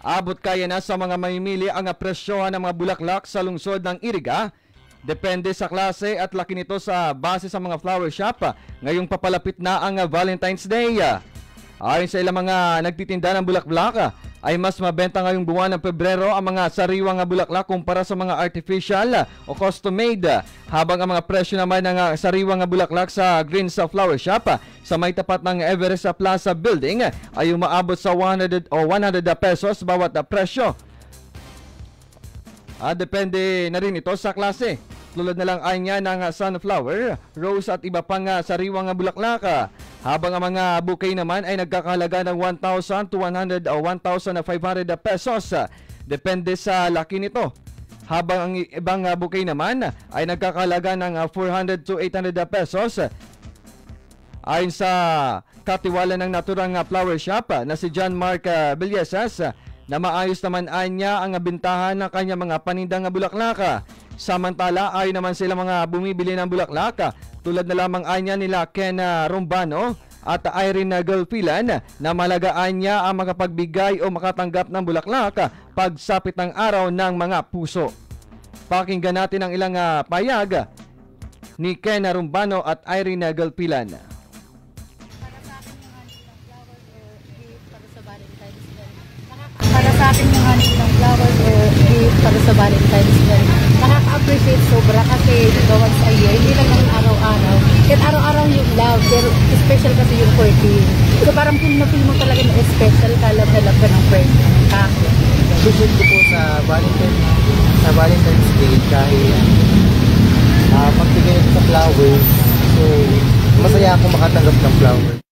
Abot kaya na sa mga mamimili ang presyohan ng mga bulaklak sa lungsod ng Iriga. Depende sa klase at laki nito sa base sa mga flower shop ngayong papalapit na ang Valentine's Day. Ayon sa ilang mga nagtitinda ng bulaklak, ay mas mabenta ngayong buwan ng Pebrero ang mga sariwang bulaklak kumpara sa mga artificial o custom-made, habang ang mga presyo naman ng sariwang bulaklak sa Greens Flower Shop sa may tapat ng Everest Plaza Building ay umaabot sa 100 pesos bawat presyo. Depende na rin ito sa klase. Tulad na lang ay niya ng sunflower, rose at iba pang sariwang bulaklak. Habang ang mga bouquet naman ay nagkakahalaga ng 1,200 o 1,500 pesos. Depende sa laki nito. Habang ang ibang bouquet naman ay nagkakahalaga ng 400 to 800 pesos. Ayon sa katiwala ng naturang flower shop na si John Mark Villesas, na maayos naman niya ang bintahan ng kanya mga panindang bulaklak. Samantala ay naman sila mga bumibili ng bulaklak tulad na lamang niya nila Ken Rumbano at Irene Galfilan na malagaan niya ang makapagbigay o makatanggap ng bulaklak pagsapit ng araw ng mga puso. Pakinggan natin ang ilang payag ni Ken Rumbano at Irene Galfilan. Para sa akin yung honey ng flowers o gift para sa Valentine's Day. Nakaka-appreciate sobra kasi once a year, hindi lang yung araw-araw. Kahit araw-araw yung love, pero special kasi yung 14. So parang feel mo talaga na special ka, love na love ka ng friend. Appreciate ko po sa Valentine's Day kahit pagbigay sa flowers. So masaya ako makatanggap ng flowers.